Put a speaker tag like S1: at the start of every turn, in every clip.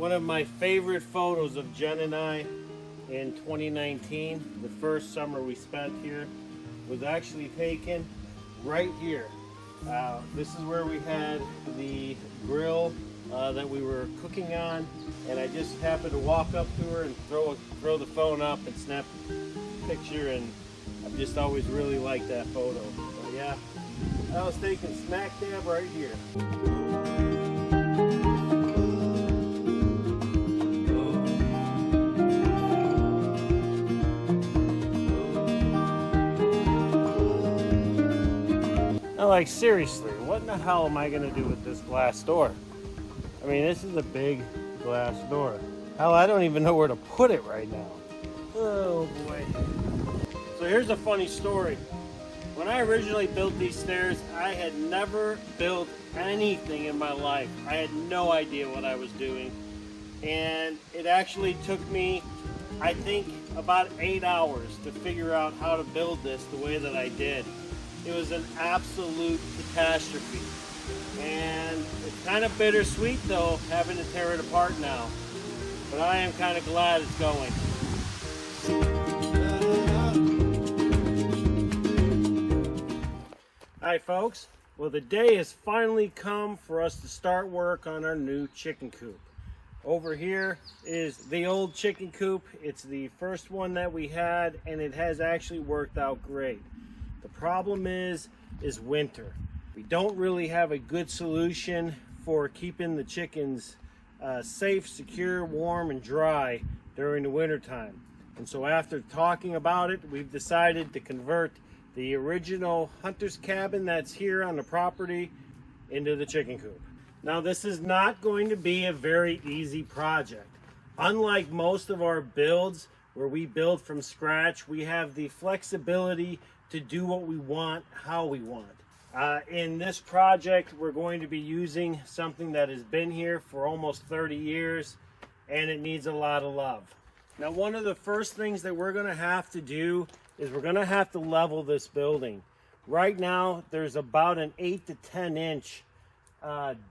S1: one of my favorite photos of Jen and I in 2019. The first summer we spent here was actually taken right here. This is where we had the grill that we were cooking on, and I just happened to walk up to her and throw the phone up and snap a picture, and I've just always really liked that photo. So yeah, I was taken smack dab right here. Now, like, seriously, what in the hell am I gonna do with this glass door? I mean, this is a big glass door. Hell, I don't even know where to put it right now. Oh boy. So here's a funny story. When I originally built these stairs, I had never built anything in my life. I had no idea what I was doing. And it actually took me, I think, about 8 hours to figure out how to build this the way that I did. It was an absolute catastrophe. And it's kind of bittersweet though, having to tear it apart now. But I am kind of glad it's going. Alright folks, well, the day has finally come for us to start work on our new chicken coop. Over here is the old chicken coop. It's the first one that we had, and it has actually worked out great. The problem is winter. We don't really have a good solution for keeping the chickens safe, secure, warm, and dry during the winter time. And so after talking about it, we've decided to convert the original hunter's cabin that's here on the property into the chicken coop. Now, this is not going to be a very easy project. Unlike most of our builds where we build from scratch, we have the flexibility to do what we want, how we want. In this project, we're going to be using something that has been here for almost 30 years, and it needs a lot of love. Now, one of the first things that we're gonna have to do is we're gonna have to level this building. Right now, there's about an 8 to 10 inch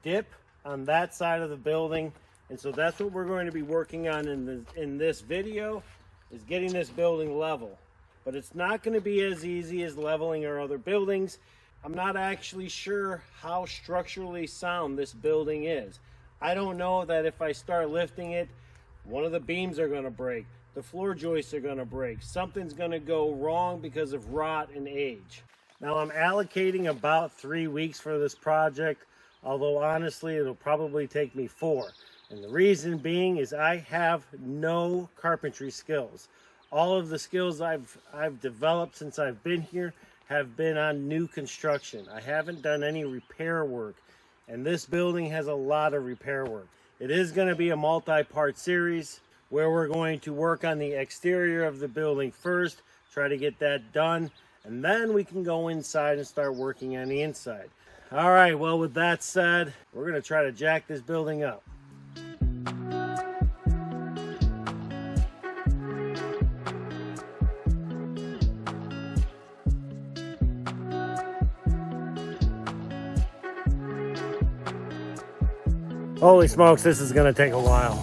S1: dip on that side of the building, and so that's what we're going to be working on in this video, is getting this building level. But it's not going to be as easy as leveling our other buildings. I'm not actually sure how structurally sound this building is. I don't know that if I start lifting it, one of the beams are going to break, the floor joists are going to break, something's going to go wrong because of rot and age. Now, I'm allocating about 3 weeks for this project, although honestly it'll probably take me 4. And the reason being is I have no carpentry skills. All of the skills I've developed since I've been here have been on new construction. I haven't done any repair work, and this building has a lot of repair work. It is going to be a multi-part series where we're going to work on the exterior of the building first, try to get that done, and then we can go inside and start working on the inside. All right, well, with that said, we're going to try to jack this building up. Holy smokes, this is gonna take a while.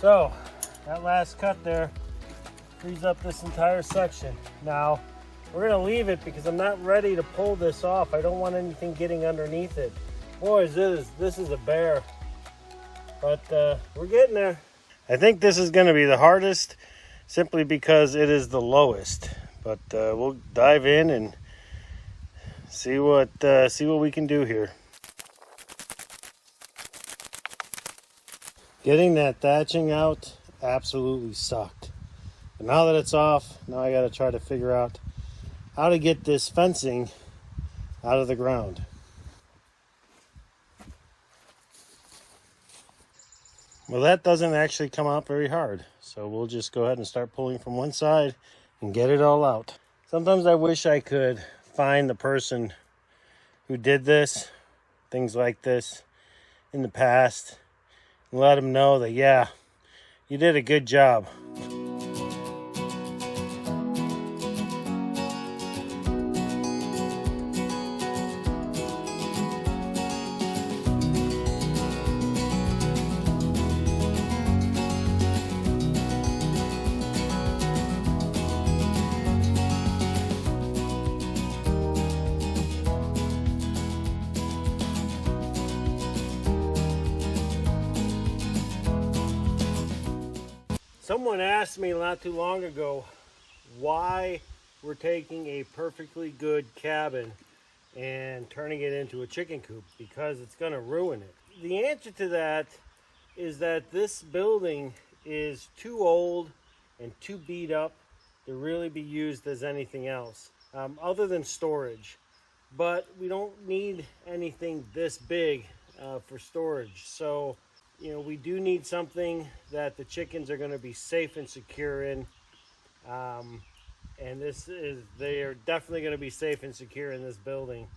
S1: So, that last cut there frees up this entire section. Now, we're gonna leave it because I'm not ready to pull this off. I don't want anything getting underneath it. Boys, this is a bear, but we're getting there. I think this is gonna be the hardest simply because it is the lowest, but we'll dive in and see what we can do here. Getting that thatching out absolutely sucked. But now that it's off, now I gotta try to figure out how to get this fencing out of the ground. Well, that doesn't actually come out very hard, so we'll just go ahead and start pulling from one side and get it all out. Sometimes I wish I could find the person who did this things like this in the past and let them know that, yeah, you did a good job. Someone asked me not too long ago why we're taking a perfectly good cabin and turning it into a chicken coop, because it's going to ruin it. The answer to that is that this building is too old and too beat up to really be used as anything else other than storage. But we don't need anything this big for storage. So, you know, we do need something that the chickens are going to be safe and secure in. And they are definitely going to be safe and secure in this building.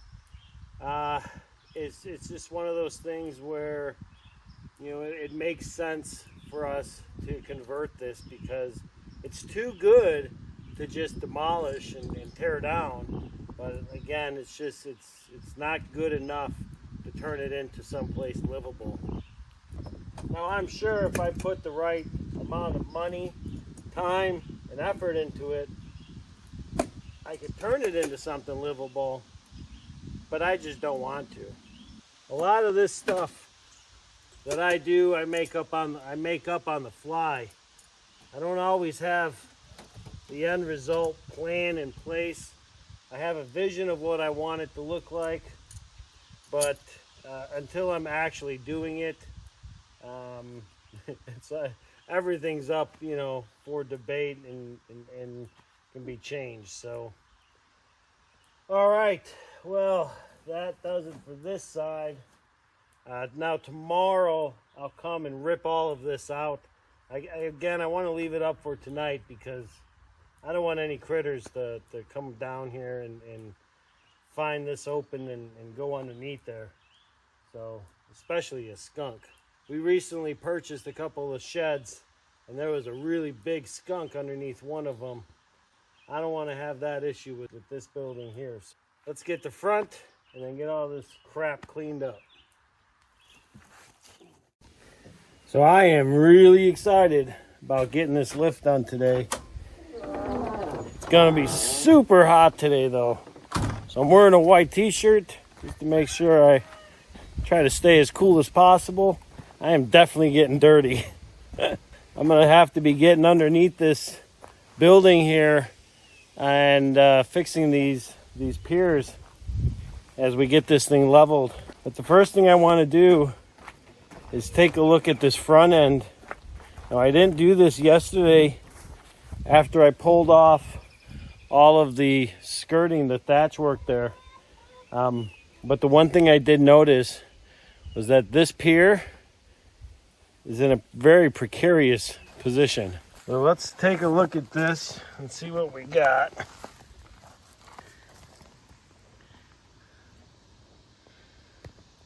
S1: It's just one of those things where, you know, it makes sense for us to convert this, because it's too good to just demolish and tear down. But again, it's not good enough to turn it into someplace livable. Now, I'm sure if I put the right amount of money, time, and effort into it, I could turn it into something livable, but I just don't want to. A lot of this stuff that I do, I make up on the fly. I don't always have the end result plan in place. I have a vision of what I want it to look like, but until I'm actually doing it, everything's up, you know, for debate and can be changed. So, all right, well, that does it for this side. Now tomorrow I'll come and rip all of this out. Again, I want to leave it up for tonight because I don't want any critters to come down here and find this open and go underneath there. So, especially a skunk. We recently purchased a couple of sheds, and there was a really big skunk underneath one of them. I don't want to have that issue with this building here. So let's get the front and then get all this crap cleaned up. So I am really excited about getting this lift done today. It's gonna be super hot today though. So I'm wearing a white t-shirt just to make sure I try to stay as cool as possible. I am definitely getting dirty. I'm gonna have to be getting underneath this building here and fixing these piers as we get this thing leveled. But the first thing I want to do is take a look at this front end. Now, I didn't do this yesterday after I pulled off all of the skirting, the thatch work there. But the one thing I did notice was that this pier is in a very precarious position. So let's take a look at this and see what we got.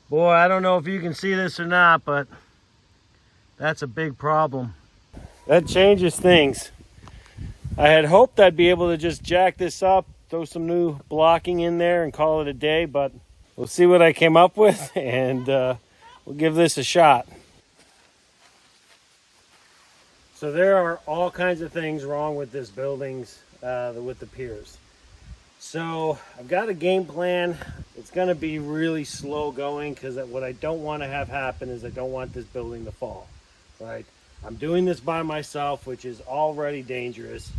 S1: Boy, I don't know if you can see this or not, but that's a big problem. That changes things. I had hoped I'd be able to just jack this up, throw some new blocking in there and call it a day, but we'll see what I came up with, and we'll give this a shot. So there are all kinds of things wrong with this buildings, with the piers. So I've got a game plan. It's going to be really slow going because what I don't want to have happen is I don't want this building to fall, right? I'm doing this by myself, which is already dangerous.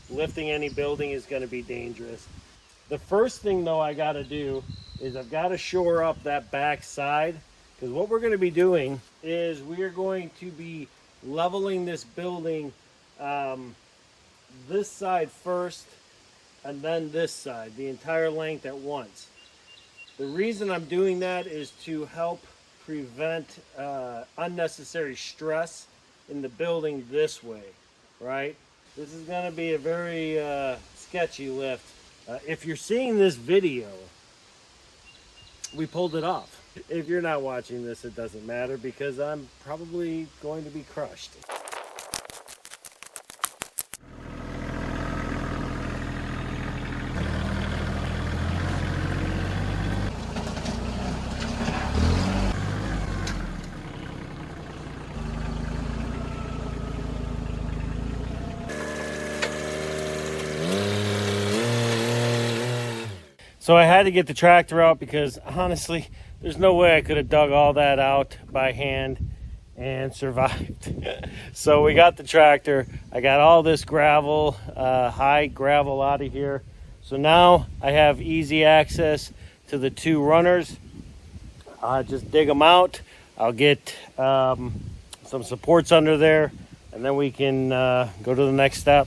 S1: Lifting any building is going to be dangerous. The first thing though I got to do is I've got to shore up that back side, because what we're going to be doing is we are going to be leveling this building, this side first and then this side, the entire length at once. The reason I'm doing that is to help prevent unnecessary stress in the building this way, right? This is going to be a very sketchy lift. If you're seeing this video we pulled it off. If you're not watching this, it doesn't matter because I'm probably going to be crushed. So I had to get the tractor out because honestly, there's no way I could have dug all that out by hand and survived. So we got the tractor. I got all this gravel, high gravel out of here. So now I have easy access to the two runners. Just dig them out. I'll get some supports under there, and then we can go to the next step.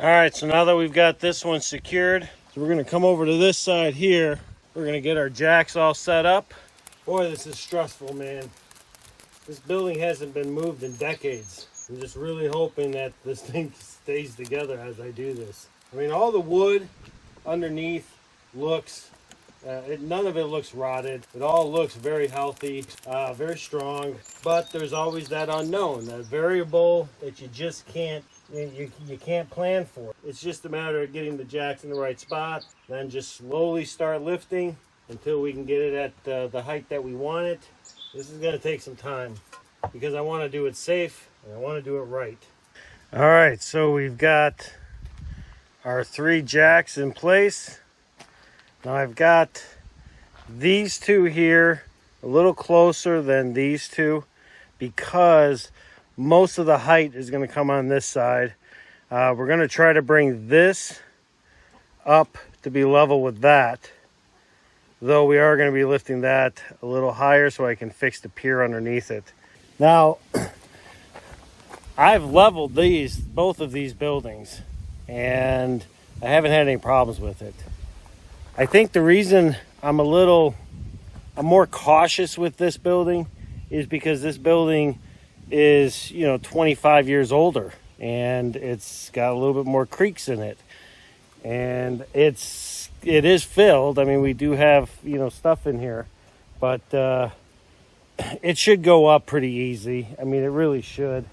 S1: All right, so now that we've got this one secured, so we're gonna come over to this side here. We're gonna get our jacks all set up. Boy, this is stressful, man. This building hasn't been moved in decades. I'm just really hoping that this thing stays together as I do this. I mean, all the wood underneath looks, none of it looks rotted. It all looks very healthy, very strong, but there's always that unknown, that variable that you just can't, you can't plan for. It's just a matter of getting the jacks in the right spot, then just slowly start lifting until we can get it at the height that we want it. This is gonna take some time because I wanna do it safe and I wanna do it right. All right, so we've got our 3 jacks in place. Now I've got these 2 here a little closer than these 2 because most of the height is going to come on this side. We're going to try to bring this up to be level with that, though we are going to be lifting that a little higher so I can fix the pier underneath it. Now, I've leveled both of these buildings, and I haven't had any problems with it. I think the reason I'm more cautious with this building is because this building is, 25 years older, and it's got a little bit more creaks in it, and it is filled. I mean, we do have, stuff in here, but it should go up pretty easy. I mean, it really should.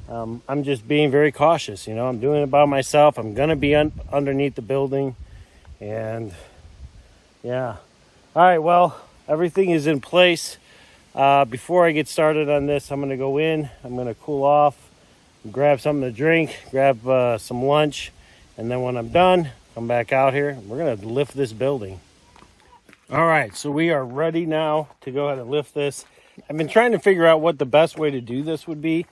S1: I'm just being very cautious. I'm doing it by myself. I'm going to be underneath the building, and yeah. All right, well, everything is in place. Before I get started on this, I'm going to go in. I'm going to cool off, grab something to drink, grab some lunch, and then when I'm done, come back out here. We're going to lift this building. All right, so we are ready now to go ahead and lift this. I've been trying to figure out what the best way to do this would be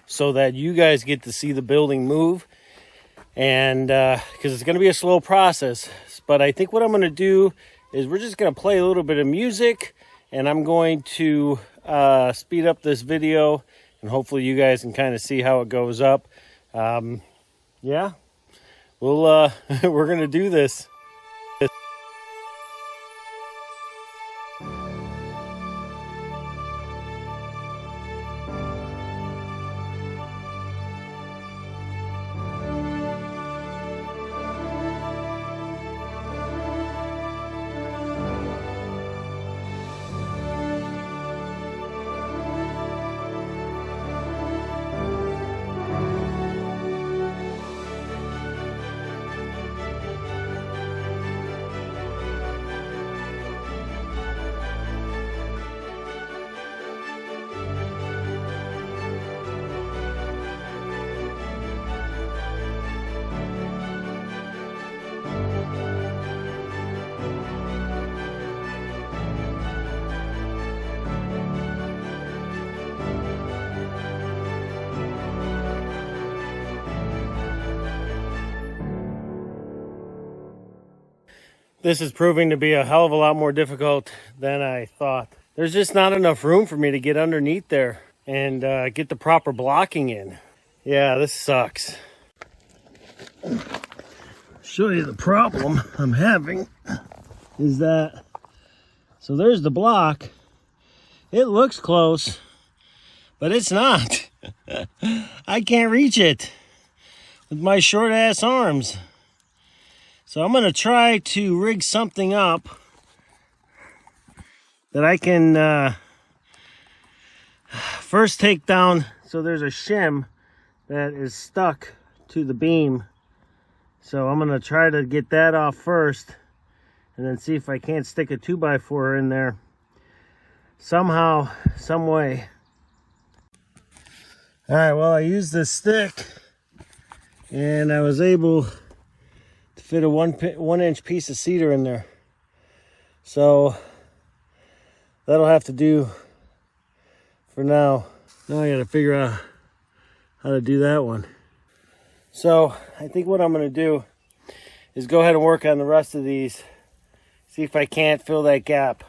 S1: so that you guys get to see the building move, and because it's going to be a slow process. But I think what I'm going to do is we're just going to play a little bit of music, and I'm going to speed up this video, and hopefully you guys can kind of see how it goes up. Yeah, we're going to do this. This is proving to be a hell of a lot more difficult than I thought. There's just not enough room for me to get underneath there and get the proper blocking in. Yeah, this sucks. show you the problem I'm having is that, so there's the block. It looks close, but it's not. I can't reach it with my short ass arms. So I'm gonna try to rig something up that I can first take down. So there's a shim that is stuck to the beam. So I'm gonna try to get that off first and then see if I can't stick a 2x4 in there somehow, some way. All right, well, I used this stick and I was able to fit a 1 inch piece of cedar in there. So that'll have to do for now. Now I gotta figure out how to do that one. So I think what I'm gonna do is go ahead and work on the rest of these. See if I can't fill that gap.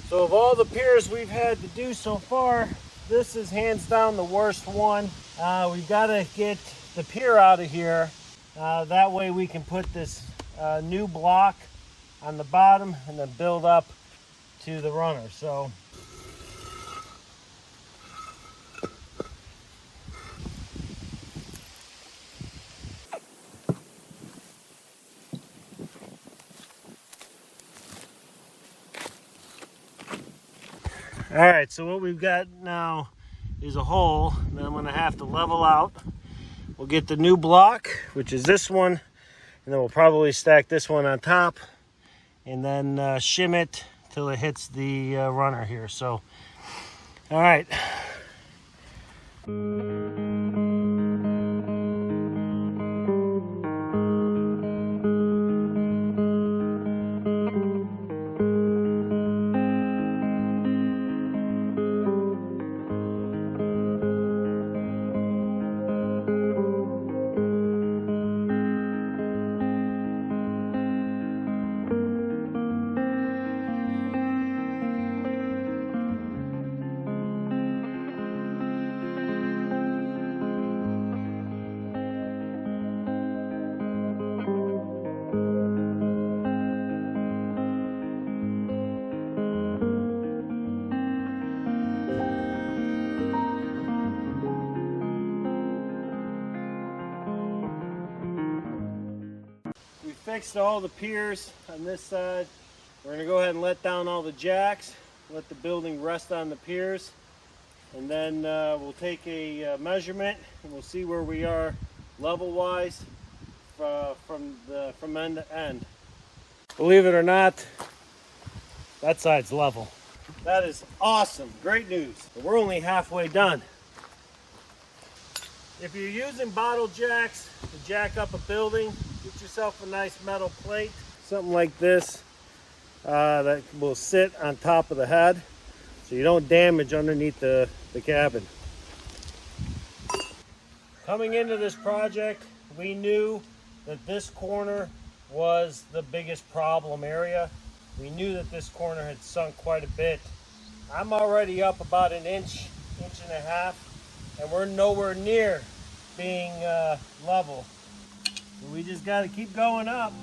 S1: So of all the piers we've had to do so far, this is hands down the worst one. We've got to get the pier out of here. That way we can put this new block on the bottom and then build up to the runner. So all right, so what we've got now is a hole that I'm gonna have to level out. We'll get the new block, which is this one, and then we'll probably stack this one on top and then shim it till it hits the runner here. So, all right. Fixed all the piers on this side. We're going to go ahead and let down all the jacks, let the building rest on the piers, and then we'll take a measurement and we'll see where we are level wise from end to end. Believe it or not, that side's level. That is awesome, great news. We're only halfway done. If you're using bottle jacks to jack up a building, get yourself a nice metal plate, something like this, that will sit on top of the head so you don't damage underneath the cabin. Coming into this project, we knew that this corner was the biggest problem area. we knew that this corner had sunk quite a bit. I'm already up about an inch and a half, and we're nowhere near being level. So we just got to keep going up.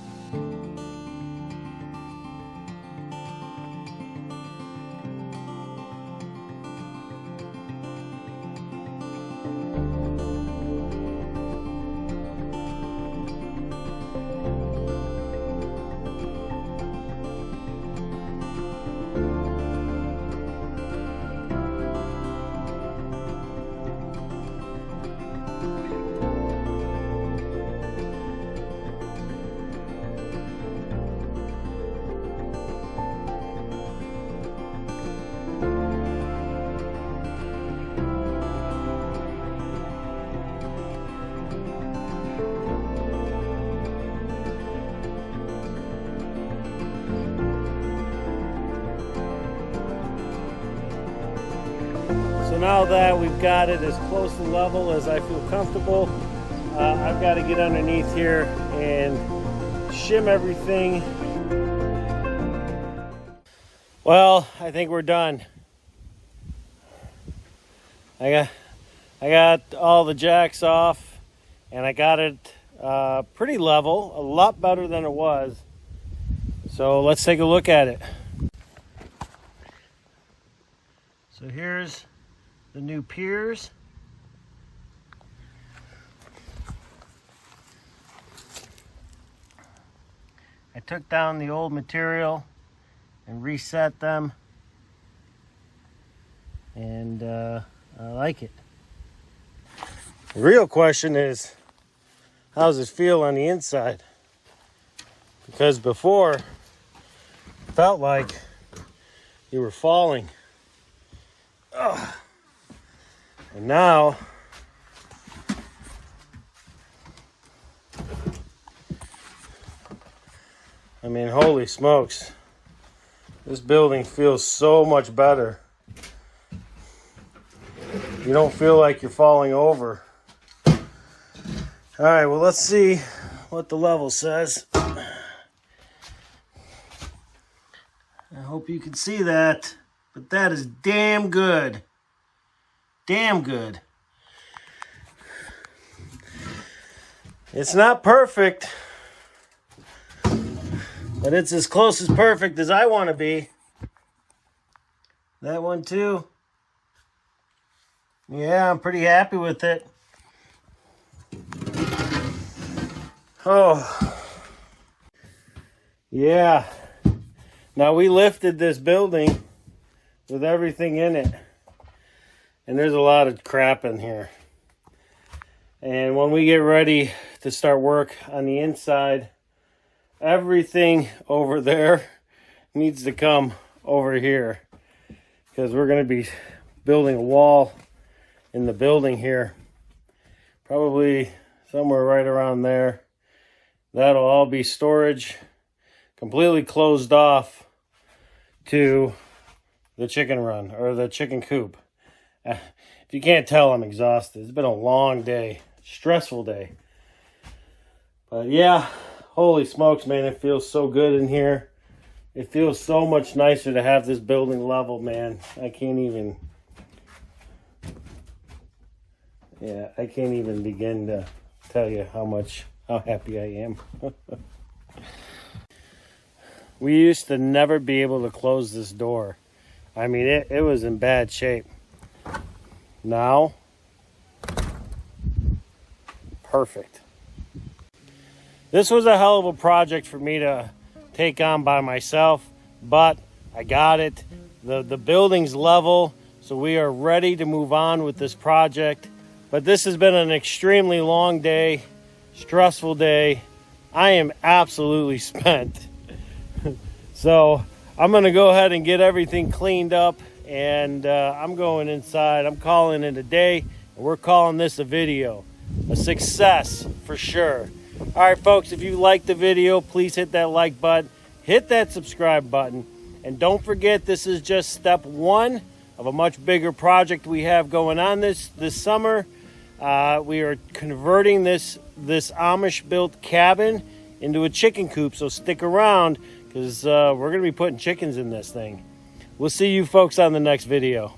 S1: So now that we've got it as close to level as I feel comfortable, I've got to get underneath here and shim everything. Well, I think we're done. I got all the jacks off, and I got it pretty level, a lot better than it was. So let's take a look at it. So here's the new piers. I took down the old material and reset them, and I like it. The real question is, how does it feel on the inside? Because before, it felt like you were falling. Ugh. And now, I mean, holy smokes. This building feels so much better. You don't feel like you're falling over. All right, well, let's see what the level says. I hope you can see that, but that is damn good. Damn good. It's not perfect, but it's as close as perfect as I want to be. That one too. Yeah, I'm pretty happy with it. Oh. Yeah. Now we lifted this building with everything in it. And there's a lot of crap in here. And when we get ready to start work on the inside, everything over there needs to come over here, because we're going to be building a wall in the building here, probably somewhere right around there. That'll all be storage, completely closed off to the chicken run, or the chicken coop. If you can't tell, I'm exhausted. It's been a long day, stressful day. But yeah, holy smokes, man, it feels so good in here. It feels so much nicer to have this building level, man. I can't even begin to tell you how happy I am. We used to never be able to close this door. I mean, it was in bad shape. Now, perfect. This was a hell of a project for me to take on by myself, but I got it. The building's level, so we are ready to move on with this project. But this has been an extremely long day, stressful day. I am absolutely spent. So I'm going to go ahead and get everything cleaned up, and I'm going inside. I'm calling it a day, and we're calling this a video. A success for sure. All right, folks, if you liked the video, please hit that like button, hit that subscribe button, and don't forget, this is just step one of a much bigger project we have going on this summer. We are converting this Amish built cabin into a chicken coop. So stick around, because we're going to be putting chickens in this thing. We'll see you folks on the next video.